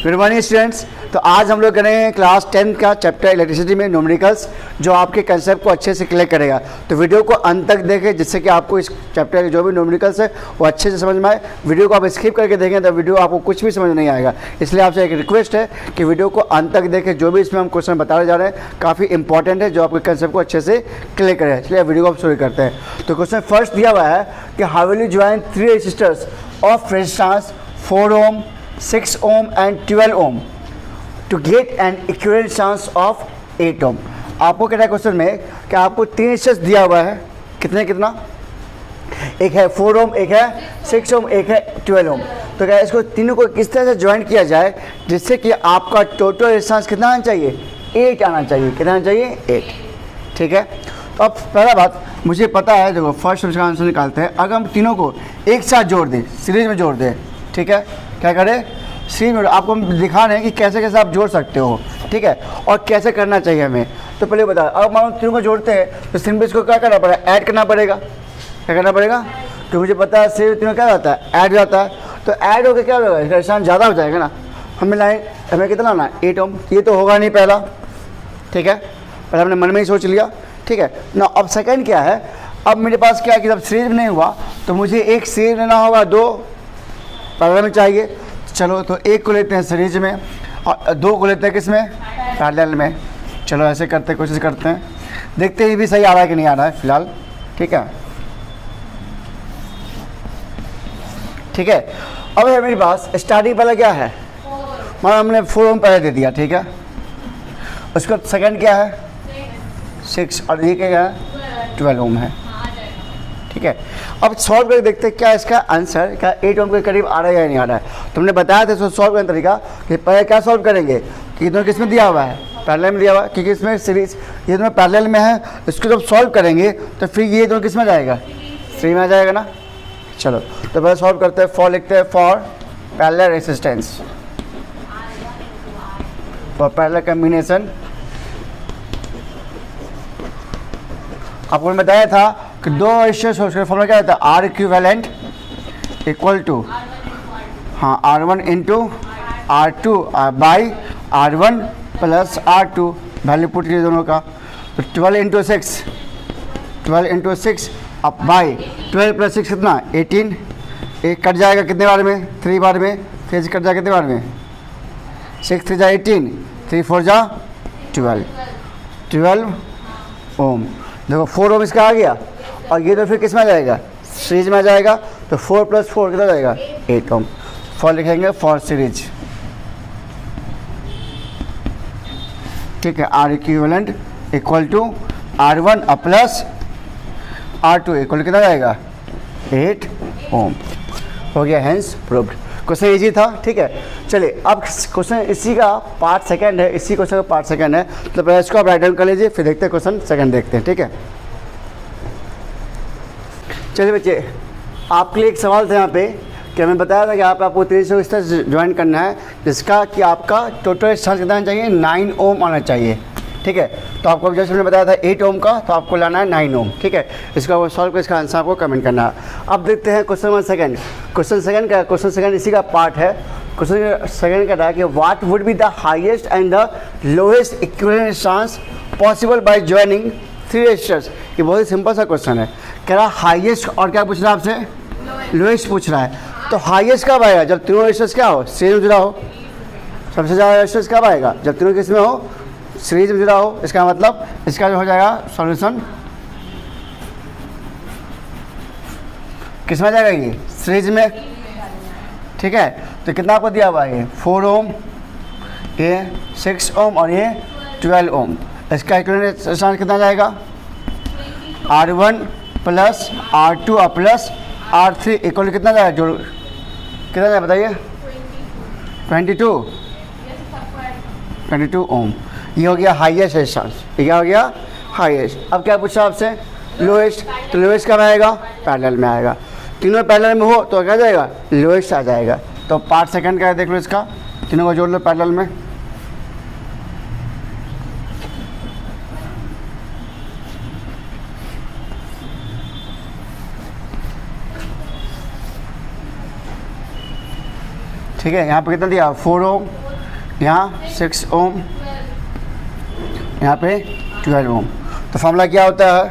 Good morning students. तो आज हम लोग करेंगे क्लास 10 का चैप्टर इलेक्ट्रिसिटी में न्यूमेरिकल्स, जो आपके कंसेप्ट को अच्छे से क्लियर करेगा। तो वीडियो को अंत तक देखें जिससे कि आपको इस चैप्टर के जो भी न्यूमेरिकल्स है वो अच्छे से समझ में आए। वीडियो को आप स्किप करके देखें तो वीडियो आपको कुछ भी समझ नहीं आएगा। इसलिए आपसे एक रिक्वेस्ट है कि वीडियो को अंत तक देखें। जो भी इसमें हम क्वेश्चन बताने जा रहे हैं काफ़ी इंपॉर्टेंट है, जो आपके कंसेप्ट को अच्छे से क्लियर करेगा। इसलिए वीडियो को आप शुरू करते हैं। तो क्वेश्चन फर्स्ट दिया हुआ है कि how will you join 3 resistors of resistance 4 ohm, 6 ohm and 12 ohm to get an equivalent chance of 8 ohm। आपको क्या है क्वेश्चन में कि आपको 3 रेजिस्टेंस दिया हुआ है, कितना एक है 4 ohm, एक है 6 ohm, एक है 12 ohm। तो क्या इसको तीनों को किस तरह से ज्वाइन किया जाए जिससे कि आपका टोटल रेजिस्टेंस कितना आना चाहिए, 8 आना चाहिए। कितना आना चाहिए, 8। ठीक है। तो अब पहला बात मुझे पता है, देखो फर्स्ट उसका आंसर निकालते हैं। अगर हम तीनों को एक साथ जोड़ दें, सीरीज में जोड़ दें, ठीक है, क्या करें, सीरीज में। आपको हम दिखा रहे हैं कि कैसे कैसे आप जोड़ सकते हो, ठीक है, और कैसे करना चाहिए हमें। तो पहले बता, अब मान लो तीनों को जोड़ते हैं तो सिंपल इसको क्या करना पड़ेगा, ऐड करना पड़ेगा। क्या करना पड़ेगा, तो मुझे पता है सीरीज तीनों क्या जाता है, ऐड जाता है। तो ऐड होकर क्या होगा, इसका निशान ज़्यादा हो जाएगा ना। हमें कितना लाना है, 8 ohm। ये तो होगा नहीं पहला, ठीक है, पहले हमने मन में ही सोच लिया, ठीक है ना। अब सेकंड क्या है, अब मेरे पास क्या है कि जब सीरीज में नहीं हुआ तो मुझे एक सीरीज लेना होगा, 2 पैरेलल में चाहिए। चलो तो एक को लेते हैं सीरीज में और 2 को लेते हैं किस में, पैरेलल में। चलो ऐसे करते कोशिश करते हैं, देखते हैं ये भी सही आ रहा है कि नहीं आ रहा है फिलहाल। ठीक है, ठीक है। अब है मेरे पास स्टार्टिंग पहले क्या है, मान हमने 4 ohm पहले दे दिया, ठीक है। उसका सेकंड क्या है, 6, और ये क्या है, 12 ohm है, ठीक है। अब सॉल्व करके देखते हैं क्या इसका आंसर क्या 8 ohm के करीब आ रहा है या नहीं आ रहा है। तुमने बताया था इसको सॉल्व करने का तरीका कि पहले क्या सॉल्व करेंगे कि दोनों किस में दिया हुआ है, पैरेलल में दिया हुआ है, क्योंकि इसमें सीरीज ये दोनों पैरेलल में है। इसको जब सॉल्व करेंगे तो फिर ये दोनों किस में जाएगा, सीरीज में आ जाएगा ना। चलो तो पहले सॉल्व करते हैं। फॉर लिखते हैं for parallel resistance, for parallel combination. आपको मैंने बताया था कि 2 रेजिस्टर्स फॉर्मूला क्या रहता है, R equivalent equal to R1 into R2 by R1 plus R2। Value put किए दोनों का, तो 12 इंटू 6 अब बाई 12 प्लस 6 कितना, 18। एक कट जाएगा कितने बार में, 3 बार में। फिर कट जाएगा कितने बार में, 6 3 जा 18, 3 4 जा 12 ओम। देखो 4 ohm इसका आ गया, और ये तो फिर किस में आ जाएगा, सीरीज में आ जाएगा। तो 4 + 4 कितना जाएगा, 8 ohm। फॉर लिखेंगे फॉर सीरीज, ठीक है। R equivalent equal to R1 plus R2 equal कितना जाएगा, 8 ohm। हो गया, हेंस प्रूव्ड। क्वेश्चन इजी था, ठीक है। चलिए अब क्वेश्चन इसी का पार्ट सेकंड है, इसी क्वेश्चन का पार्ट सेकंड है। तो पहले इसको आप राइट डाउन कर लीजिए, फिर देखते हैं क्वेश्चन सेकंड देखते हैं, ठीक है। चलिए बच्चे, आपके लिए एक सवाल था यहाँ पे कि हमें बताया था कि आपको 300 इस तरह से ज्वाइन करना है जिसका कि आपका टोटल चार्ज कितना आना चाहिए, 9 ohm आना चाहिए, ठीक है। तो आपको जैसे हमने बताया था 8 ohm का, तो आपको लाना है 9 ohm, ठीक है। इसका सॉल्व कर इसका आंसर आपको कमेंट करना है। अब देखते हैं question number second. Question second इसी का पार्ट है। क्वेश्चन सेकंड कह रहा है कि what would be the highest and the lowest equivalent resistance possible by joining 3 resistors. ये बहुत ही सिंपल सा क्वेश्चन है। कह रहा हाईएस्ट और क्या पूछ रहा है आपसे, लोएस्ट पूछ रहा है। तो हाईएस्ट कब आएगा, जब तीनों रेजिस्टर्स क्या हो, सीरीज में जुड़ा हो। सबसे ज़्यादा रेजिस्टर्स कब आएगा, जब तीनों किस में हो, सीरीज में जुड़ा हो। इसका मतलब इसका जो हो जाएगा सॉल्यूशन किस में आ जाएगा, ये सीरीज में, ठीक है। तो कितना आपको दिया हुआ है, ये 4 ohm, ये 6 ohm और ये 12 ohm। इसका इक्विवेलेंट रेजिस्टेंस कितना जाएगा, R1 plus R2 plus R3 equal कितना जाएगा, जोड़ कितना जाएगा बताइए, 22 ohm। ये हो गया हाईएस्ट रेजिस्टेंस, ये क्या हो गया, हाईएस्ट। अब क्या पूछा आपसे, लोएस्ट। तो लोएस्ट कब आएगा, पैरेलल में आएगा। तीनों पैरेलल में हो तो क्या जाएगा, लोएस्ट आ जाएगा। तो पार्ट सेकंड का है, देख लो इसका, तीनों को जोड़ लो पैरेलल में। ठीक है। यहाँ पे कितना दिया, 4 ohm यहाँ 6 ओम, यहाँ पे 12 ओम। तो फॉर्मूला क्या होता है?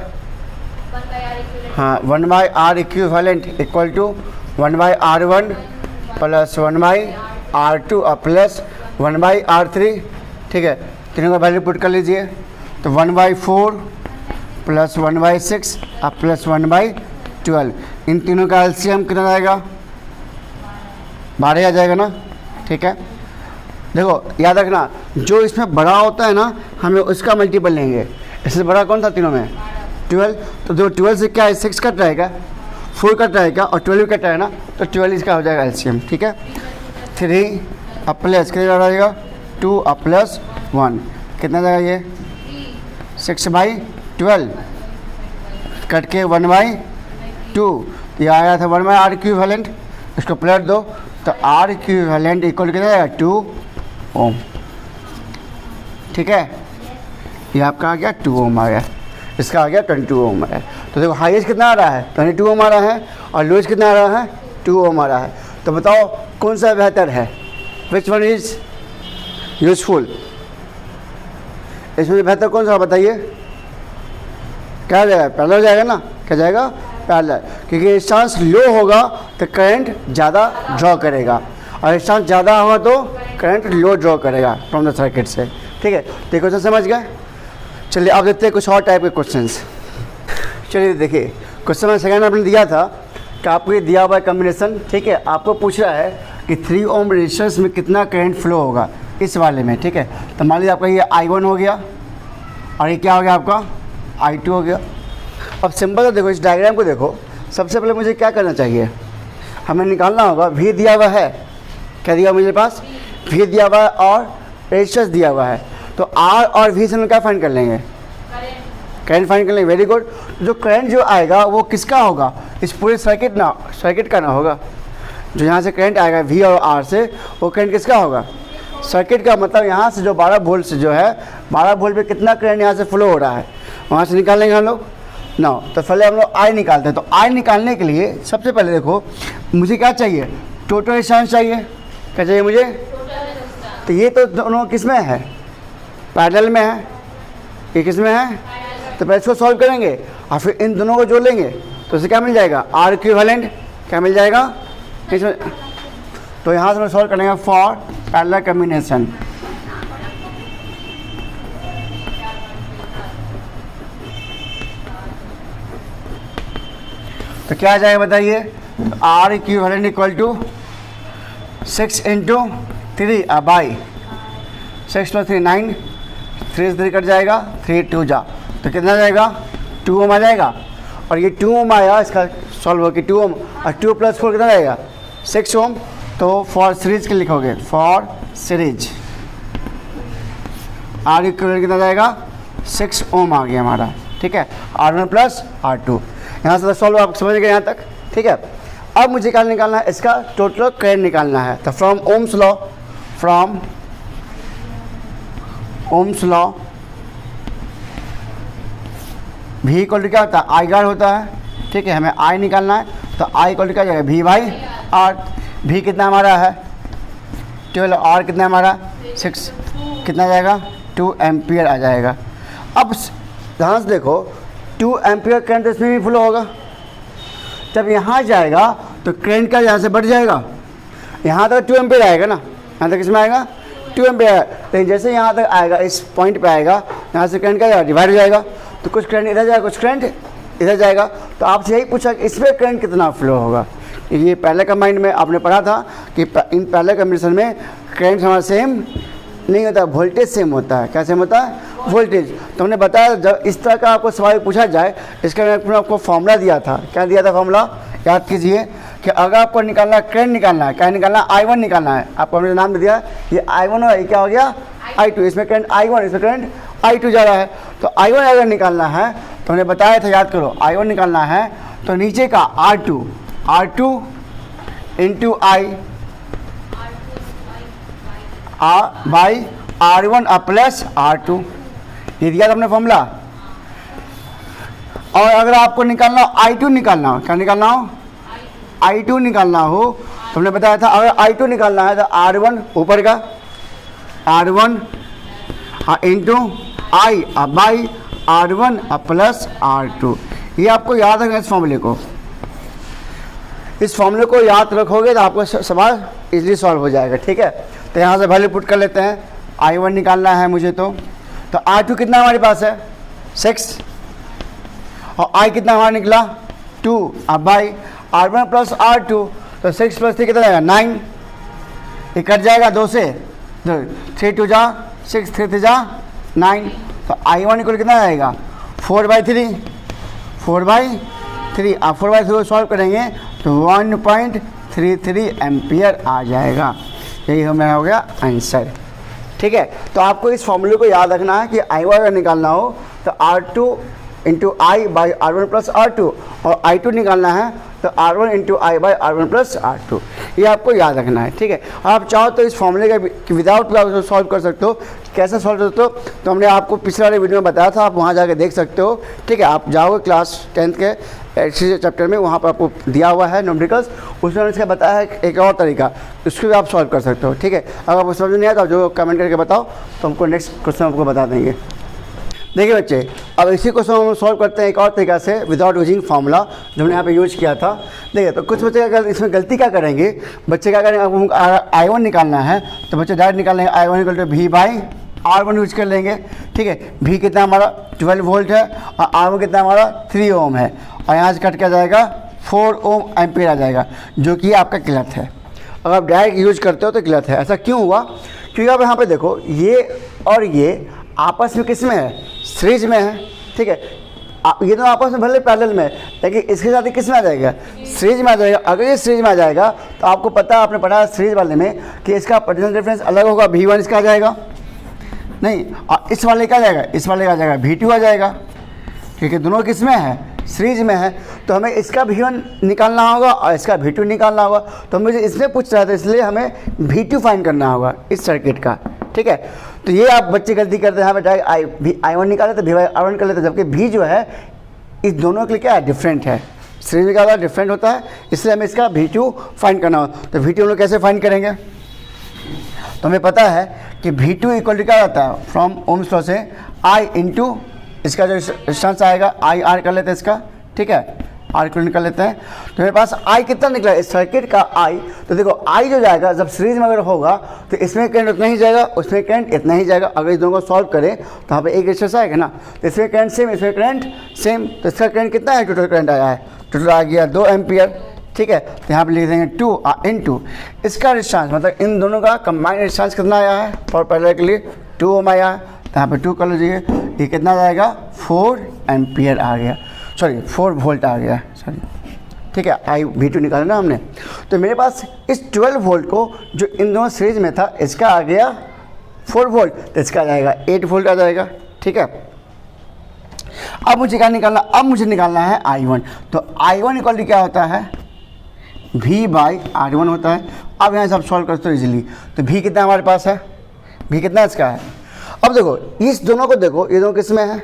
हाँ, 1/R equivalent equal to 1/R1 plus 1/R2 plus 1/R3। ठीक है, तीनों का वैल्यू पुट कर लीजिए। तो 1/4 प्लस 1/6 प्लस 1/12, इन तीनों का एलसीएम कितना जाएगा? 12 आ जाएगा ना। ठीक है, देखो याद रखना, जो इसमें बड़ा होता है ना, हमें उसका मल्टीपल लेंगे। इससे बड़ा कौन था तीनों में? 12। तो जो 12 से क्या है, 6 कट रहेगा, 4 कट रहेगा और 12 कट रहेगा ना, तो 12 इसका हो जाएगा एलसीएम। ठीक है, 3 प्लस कितना रहेगा? 2 प्लस 1 कितना जाएगा? ये 6/12 कट के 1/2, ये आया था 1/R इक्विवेलेंट, इसको प्लट दो तो R इक्विवेलेंट इक्वल कितना जाएगा? 2 ओम। ठीक है, ये आपका आ गया 2 ओम आ गया, इसका आ गया 22 ओम है। तो देखो हाईएस्ट कितना आ रहा है? 22 ओम आ रहा है, और लोएस्ट कितना आ रहा है? 2 ओम आ रहा है। तो बताओ कौन सा बेहतर है? Which one is useful? इसमें बेहतर कौन सा बताइए? क्या जाएगा? पैरेलल हो जाएगा ना। क्या जाएगा? पैरेलल, क्योंकि रेजिस्टेंस लो होगा तो करंट ज़्यादा ड्रॉ करेगा, और रेजिस्टेंस ज़्यादा होगा तो करंट लो ड्रॉ करेगा फ्रॉम द सर्किट से। ठीक है, तो ये क्वेश्चन समझ गए? चलिए अब देखते हैं कुछ और टाइप के क्वेश्चंस। चलिए देखिए, क्वेश्चन में सेकेंड आपने दिया था कि आपको ये दिया हुआ कॉम्बिनेशन। ठीक है, आपको पूछ रहा है कि 3 ओम रेजिस्टेंस में कितना करंट फ्लो होगा इस वाले में। ठीक है, तो मान लीजिए आपका ये I1 हो गया, और ये क्या हो गया आपका? I2 हो गया। अब सिंपल है, देखो इस डायग्राम को देखो। सबसे पहले मुझे क्या करना चाहिए? हमें निकालना होगा, V दिया हुआ है, क्या दिया हुआ मेरे पास? V दिया हुआ है और रेजिस्टेंस दिया हुआ है। तो R और V से हम क्या फाइंड कर लेंगे? करंट फाइंड कर लेंगे। Very good. जो करंट जो आएगा वो किसका होगा? इस पूरे सर्किट का ना होगा। जो यहाँ से करंट आएगा V और R से, वो करंट किसका होगा? सर्किट का। मतलब यहाँ से जो 12 वोल्ट से जो है, 12 वोल्ट पे कितना करंट यहाँ से फ्लो हो रहा है, वहाँ से निकाल लेंगे हम लोग ना। तो पहले हम लोग I निकालते हैं। तो I निकालने के लिए सबसे पहले देखो मुझे क्या चाहिए? टोटल रेजिस्टेंस चाहिए। क्या चाहिए मुझे? तो ये तो दोनों किस में है? पैरेलल में है। ये किस में है? तो पहले इसको सॉल्व करेंगे और फिर इन दोनों को जोड़ लेंगे, तो इसे क्या मिल जाएगा? R इक्विवेलेंट क्या मिल जाएगा इसमें? तो यहाँ से हम सॉल्व करेंगे फॉर पैरेलल कॉम्बिनेशन। तो क्या आ जाएगा बताइए? तो R equivalent equal to 6 × 3 by 6 + 3 9, 3 से 3 कट जाएगा, 3 2 जा, तो कितना जाएगा? 2 ओम आ जाएगा। और ये 2 ओम आया, इसका सॉल्व हो कि 2 ओम, और 2 + 4 कितना जाएगा? 6 ओम। तो फॉर सीरीज के लिखोगे, फॉर सीरीज R इक्विवेलेंट कितना जाएगा? 6 ओम आ गया हमारा। ठीक है, R1 + R2। यहाँ से सॉल्व आप समझ गए यहाँ तक। ठीक है, अब मुझे क्या निकालना है? इसका टोटल करंट निकालना है। तो from Ohm's law V equal to क्या होता है? I R होता है। ठीक है, हमें I निकालना है, तो I इक्वल टू क्या जाएगा? V/R। V कितना हमारा है? 12। R कितना हमारा? 6। कितना जाएगा? 2 एम्पियर आ जाएगा। अब ध्यान से देखो, 2 एम्पियर करंट इसमें भी फ्लो होगा। जब यहाँ जाएगा तो करंट का यहाँ से बढ़ जाएगा, यहाँ तक 2 एम्पियर आएगा ना। यहाँ तक किसमें आएगा? 2 एम्पियर। लेकिन जैसे यहाँ तक आएगा, इस पॉइंट पे आएगा, यहाँ से करंट क्या डिवाइड हो जाएगा। तो कुछ करंट इधर जाएगा, कुछ करंट इधर जाएगा। तो आपसे यही पूछा कि इसमें करंट कितना फ्लो होगा। ये पहले कम्बाइंड में आपने पढ़ा था कि इन पहले कॉम्बिनेशन में करंट हमारा सेम नहीं होता, वोल्टेज सेम होता है। क्या सेम होता है? वोल्टेज। तो हमने बताया जब इस तरह का आपको सवाल पूछा जाए, इसका मैंने आपको फॉर्मूला दिया था। क्या दिया था फॉर्मूला? याद कीजिए कि अगर आपको निकालना करंट निकालना है, क्या निकालना? I1 निकालना है। आपको हमने नाम दिया, ये I1 है, ये क्या हो गया? I2। इसमें करंट I1, इसमें करंट I2 जा रहा है। तो I1 अगर निकालना है तो हमने बताया था, याद करो, I1 निकालना है तो नीचे का R2 × I by R1 plus R2, ये दिया था हमने फॉर्मूला। और अगर आपको निकालना I2 निकालना हो, क्या निकालना हो? I2 निकालना हो तो हमने बताया था, अगर I2 निकालना है तो R1 ऊपर का R1 into I by R1 plus R2। ये आपको याद रखना, इस फॉर्मूले को याद रखोगे तो आपको सवाल इजीली सॉल्व हो जाएगा। ठीक है, तो यहाँ से वैल्यू पुट कर लेते हैं। I1 निकालना है मुझे, तो R2 कितना हमारे पास है 6, और I कितना हमारा निकला 2 अब बाई R1 प्लस R2, तो 6 प्लस 3 कितना जाएगा 9, ये कट जाएगा 2 से, 3 2 जा 6, 3 3 जा 9, तो I1 इक्वल कितना आएगा 4/3, 4/3। आप 4/3 को सॉल्व करेंगे तो 1.33 एम्पियर आ जाएगा। यही हमें हो गया आंसर। ठीक है, तो आपको इस फॉर्मूले को याद रखना है कि I1 अगर निकालना हो तो R2 into I by R1 plus R2, और I2 निकालना है तो R1 into I by R1 plus R2, ये आपको याद रखना है। ठीक है, आप चाहो तो इस फॉर्मूले का विदाउट सॉल्व कर सकते हो। कैसे सॉल्व करते हो तो हमने आपको पिछले वाले वीडियो में बताया था, आप वहाँ जाके देख सकते हो। ठीक है, आप जाओगे क्लास 10th के चैप्टर में, वहाँ पर आपको दिया हुआ है न्यूमेरिकल्स, उसमें इसका बताया है एक और तरीका, उसको भी आप सॉल्व कर सकते हो। ठीक है, अगर आपको समझ नहीं आता जो कमेंट करके बताओ तो हमको नेक्स्ट क्वेश्चन आपको बता देंगे। देखिए बच्चे, अब इसी क्वेश्चन हम सॉल्व करते हैं एक और तरीका से, विदाउट यूजिंग फार्मूला जो हमने यहाँ पे यूज किया था। देखिए, तो कुछ बच्चे अगर इसमें गलती क्या करेंगे, बच्चे क्या करेंगे, अब I1 निकालना है तो बच्चे डायरेक्ट निकाल लेंगे I1 equal to V by R1 use कर लेंगे। ठीक है, V कितना हमारा 12 वोल्ट है और R1 कितना हमारा 3 ओम है, और यहाँ से कट क्या जाएगा 4 ओम एम्पियर आ जाएगा, जो कि आपका गलत है। अगर आप डायरेक्ट यूज करते हो तो गलत है। ऐसा क्यों हुआ, क्योंकि आप यहाँ पे देखो ये और ये आपस में किस में है, सीरीज में है। ठीक है, ये तो आपस में भले पैरेलल में है, लेकिन इसके साथ ही किस में आ जाएगा, सीरीज में आ जाएगा। अगर ये सीरीज में आ जाएगा तो आपको पता है, आपने पढ़ा सीरीज वाले में कि इसका पोटेंशियल डिफरेंस अलग होगा, V1 इसका आ जाएगा नहीं, और इस वाले का आ जाएगा, इस वाले का आ जाएगा V2 आ जाएगा। ठीक है, दोनों किस में है, सीरीज में है, तो हमें इसका V1 निकालना होगा और इसका V2 निकालना होगा। तो मुझे इसमें पूछ रहा था, इसलिए हमें V2 फाइंड करना होगा इस सर्किट का। ठीक है, तो ये आप बच्चे गलती करते हैं, यहाँ पे I1 निकाले तो V1 कर लेते, जबकि V जो है इस दोनों के लिए क्या है, डिफरेंट है। सीरीज में क्या डिफरेंट होता है, इसलिए हमें इसका V2 फाइंड करना होगा। तो V2 हम लोग कैसे फाइंड करेंगे, तो हमें पता है कि V2 इक्वल टू क्या होता है, फ्रॉम ओम्स लॉ से I इंटू इसका जो रेजिस्टेंस आएगा IR कर लेते हैं इसका। ठीक है, R को निकाल लेते हैं, तो मेरे पास I कितना निकला इस सर्किट का I। तो देखो I जो जाएगा, जब सीरीज में अगर होगा तो इसमें करंट उतना ही जाएगा, उसमें करंट इतना ही जाएगा। अगर इस दोनों को सॉल्व करें तो यहाँ पे एक रेजिस्टेंस आएगा ना, तो इसमें करंट सेम, इसमें करंट सेम, तो इसका करंट कितना है, टोटल करंट आया है, टोटल आ गया 2 एम्पियर। ठीक है, तो यहाँ पे लिख देंगे 2 इंटू इसका रेजिस्टेंस, मतलब इन दोनों का कंबाइंड रेजिस्टेंस कितना आया है फॉर पैरेलल के लिए 2 ओम आया है, तो यहाँ पे 2 कर लीजिए, ये कितना जाएगा 4 एम्पियर आ गया, सॉरी 4 वोल्ट आ गया, सॉरी। ठीक है, V2 निकालना हमने, तो मेरे पास इस 12 वोल्ट को जो इन दोनों सीरीज में था, इसका आ गया 4 वोल्ट, तो इसका आ जाएगा 8 वोल्ट आ जाएगा। ठीक है, अब मुझे क्या निकालना, अब मुझे निकालना है I1। तो I1 इक्वल क्या होता है, V बाई R1 होता है। अब यहाँ से आप सॉल्व करते हो इजीली, तो V कितना हमारे पास है, V कितना इसका है। अब देखो इस दोनों को देखो, ये दोनों किस में है,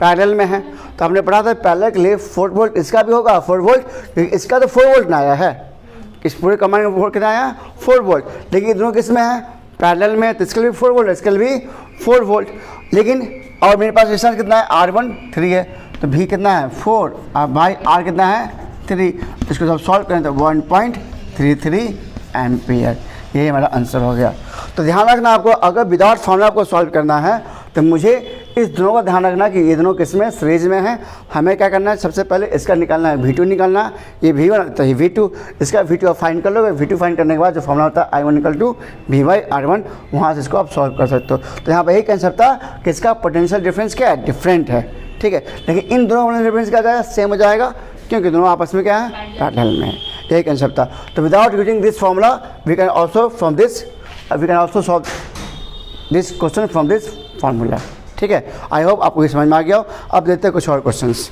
पैरेलल में है। तो आपने पढ़ा था पैरेलल के लिए 4 वोल्ट इसका भी होगा 4 वोल्ट, क्योंकि इसका तो 4 वोल्ट ना आया है, इस पूरे कमांड में वोल्ट कितना आया 4 वोल्ट, लेकिन ये दोनों किस में है, पैरेलल में, तो इसके लिए 4 वोल्ट, इसके लिए भी 4 वोल्ट। लेकिन और मेरे पास रेजिस्टेंस कितना है, R1 3 है, तो V कितना है 4 और बाई R कितना है 3, इसको जब सॉल्व करें तो 1.33 एम्पियर, यही हमारा आंसर हो गया। तो ध्यान रखना आपको, अगर विदाउट फॉर्मूला आपको सॉल्व करना है तो मुझे इस दोनों का ध्यान रखना कि ये दोनों किस में, सीरीज में है। हमें क्या करना है, सबसे पहले इसका निकालना है V2 निकालना है, ये V1 तो ये V2, इसका V2 आप फाइंड कर लोगे। V2 फाइंड करने के बाद जो फॉर्मूला होता है I1 equal to V by R1, वहाँ से इसको आप सॉल्व कर सकते हो। तो यहाँ पर यही कंसेप्ट था कि इसका पोटेंशियल डिफरेंस क्या है, डिफरेंट है। ठीक है, लेकिन इन दोनों पोटेंशियल डिफरेंस क्या जाएगा, सेम हो जाएगा, क्योंकि दोनों आपस में क्या है, पैरेलल में है। यही कंसेप्ट था। तो without using this formula we can also solve this question from this formula. ठीक है, आई होप आपको समझ में आ गया हो। अब देखते हैं कुछ और क्वेश्चंस।